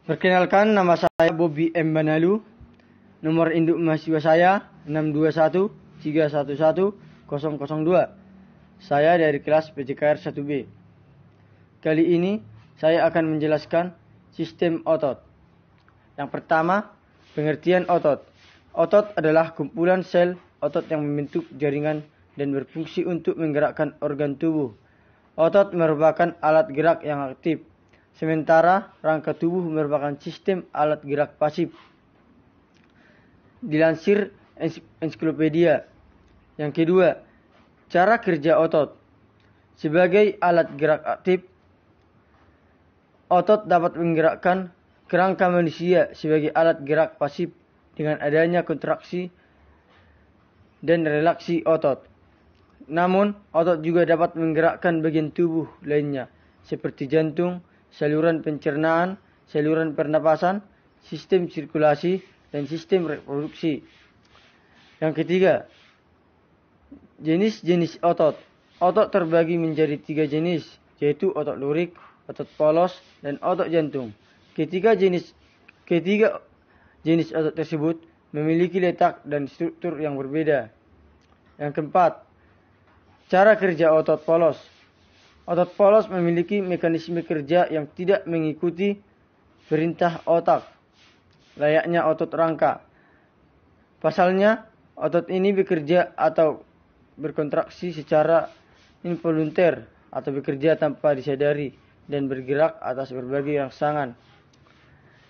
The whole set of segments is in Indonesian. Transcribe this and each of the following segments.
Perkenalkan, nama saya Bobby M. Banalu. Nomor induk mahasiswa saya 621311002. Saya dari kelas PJKR 1B. Kali ini saya akan menjelaskan sistem otot. Yang pertama, pengertian otot. Otot adalah kumpulan sel otot yang membentuk jaringan dan berfungsi untuk menggerakkan organ tubuh. Otot merupakan alat gerak yang aktif, sementara rangka tubuh merupakan sistem alat gerak pasif. Dilansir ensiklopedia. Yang kedua, cara kerja otot. Sebagai alat gerak aktif, otot dapat menggerakkan kerangka manusia sebagai alat gerak pasif dengan adanya kontraksi dan relaksi otot. Namun, otot juga dapat menggerakkan bagian tubuh lainnya seperti jantung, saluran pencernaan, saluran pernapasan, sistem sirkulasi, dan sistem reproduksi. Yang ketiga, jenis-jenis otot. Otot terbagi menjadi 3 jenis, yaitu otot lurik, otot polos, dan otot jantung. Ketiga jenis otot tersebut memiliki letak dan struktur yang berbeda. Yang keempat, cara kerja otot polos. Otot polos memiliki mekanisme kerja yang tidak mengikuti perintah otak, layaknya otot rangka. Pasalnya, otot ini bekerja atau berkontraksi secara involunter atau bekerja tanpa disadari dan bergerak atas berbagai rangsangan.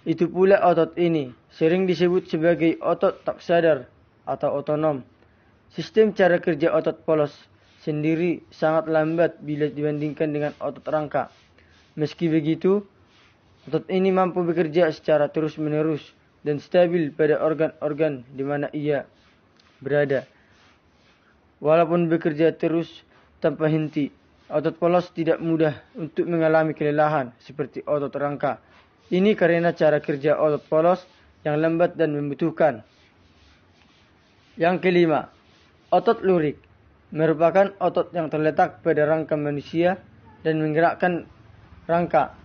Itu pula otot ini sering disebut sebagai otot tak sadar atau otonom. Sistem cara kerja otot polos sendiri sangat lambat bila dibandingkan dengan otot rangka. Meski begitu, otot ini mampu bekerja secara terus-menerus dan stabil pada organ-organ di mana ia berada. Walaupun bekerja terus tanpa henti, otot polos tidak mudah untuk mengalami kelelahan seperti otot rangka. Ini karena cara kerja otot polos yang lambat dan membutuhkan. Yang kelima, otot lurik merupakan otot yang terletak pada rangka manusia dan menggerakkan rangka.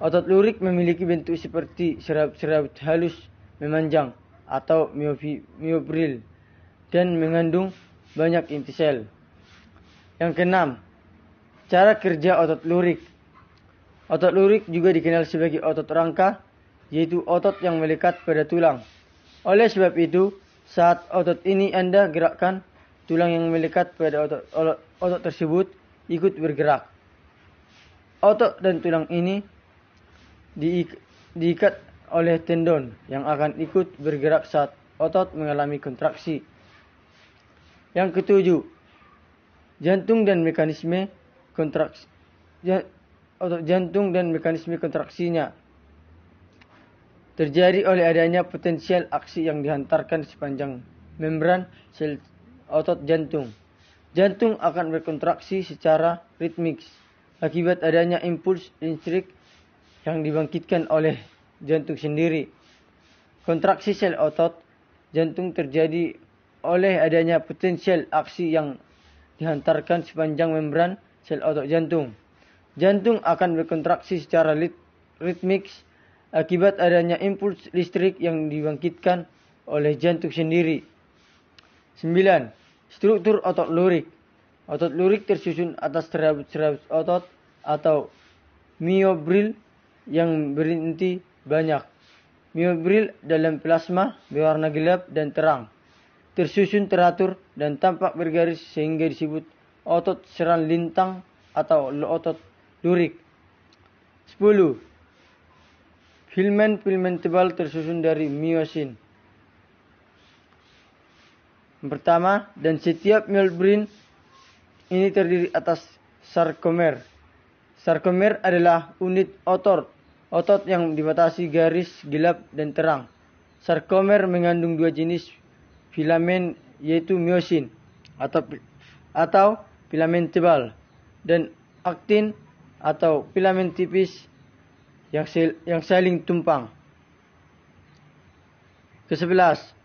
Otot lurik memiliki bentuk seperti serabut halus memanjang atau myofibril dan mengandung banyak inti sel. Yang keenam, cara kerja otot lurik. Otot lurik juga dikenal sebagai otot rangka, yaitu otot yang melekat pada tulang. Oleh sebab itu, saat otot ini Anda gerakkan, tulang yang melekat pada otot tersebut ikut bergerak. Otot dan tulang ini diikat oleh tendon yang akan ikut bergerak saat otot mengalami kontraksi. Yang ketujuh, jantung dan mekanisme kontraksi. Otot jantung dan mekanisme kontraksinya terjadi oleh adanya potensial aksi yang dihantarkan sepanjang membran sel otot jantung. Jantung akan berkontraksi secara ritmik akibat adanya impuls listrik yang dibangkitkan oleh jantung sendiri. Kontraksi sel otot jantung terjadi oleh adanya potensial aksi yang dihantarkan sepanjang membran sel otot jantung. Jantung akan berkontraksi secara ritmik akibat adanya impuls listrik yang dibangkitkan oleh jantung sendiri. 9. Struktur otot lurik. Otot lurik tersusun atas serabut-serabut otot atau myofibril yang berinti banyak. Myofibril dalam plasma berwarna gelap dan terang, tersusun teratur dan tampak bergaris sehingga disebut otot seran lintang atau otot lurik. 10. Filamen tebal tersusun dari myosin. Yang pertama, dan setiap myofibril ini terdiri atas sarkomer. Sarkomer adalah unit otot yang dibatasi garis gelap dan terang. Sarkomer mengandung 2 jenis filamen, yaitu myosin atau filamen tebal dan aktin atau filamen tipis yang saling tumpang. Ke-11.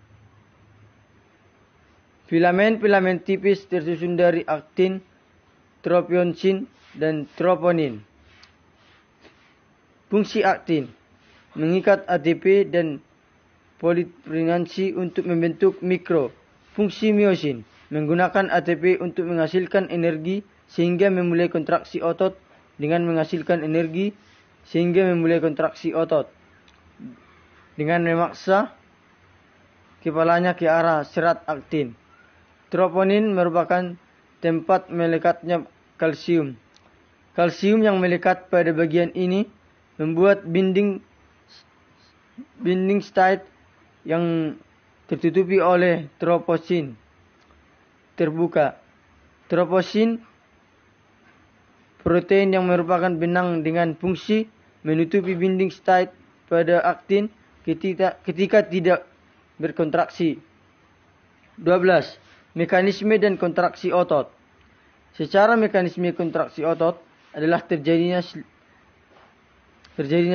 Filamen tipis tersusun dari aktin, tropionsin, dan troponin. Fungsi aktin. mengikat ATP dan poliperinansi untuk membentuk mikro. Fungsi miosin menggunakan ATP untuk menghasilkan energi sehingga memulai kontraksi otot dengan menghasilkan energi sehingga memulai kontraksi otot dengan memaksa kepalanya ke arah serat aktin. Troponin merupakan tempat melekatnya kalsium. Kalsium yang melekat pada bagian ini membuat binding site yang tertutupi oleh troposin terbuka. Troposin protein yang merupakan benang dengan fungsi menutupi binding site pada aktin ketika tidak berkontraksi. 12. Mekanisme dan kontraksi otot. Secara mekanisme kontraksi otot adalah terjadinya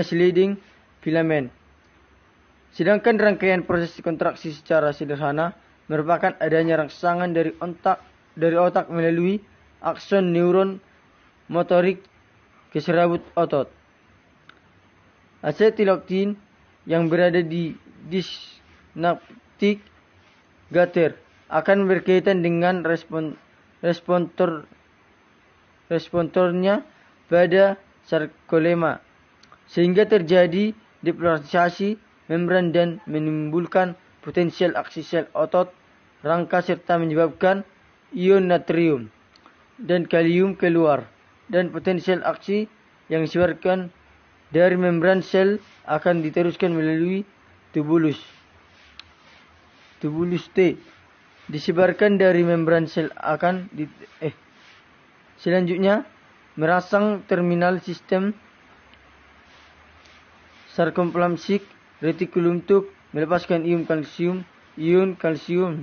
sliding filamen. Sedangkan rangkaian proses kontraksi secara sederhana merupakan adanya rangsangan dari otak melalui akson neuron motorik ke serabut otot. Acetylocolin yang berada di synaptic gutter akan berkaitan dengan responsornya pada sarkolema, sehingga terjadi depolarisasi membran dan menimbulkan potensial aksi sel otot rangka serta menyebabkan ion natrium dan kalium keluar, dan potensial aksi yang disuarakan dari membran sel akan diteruskan melalui tubulus T. Disebarkan dari membran sel akan selanjutnya merangsang terminal sistem sarkomplasmik retikulum untuk melepaskan ion kalsium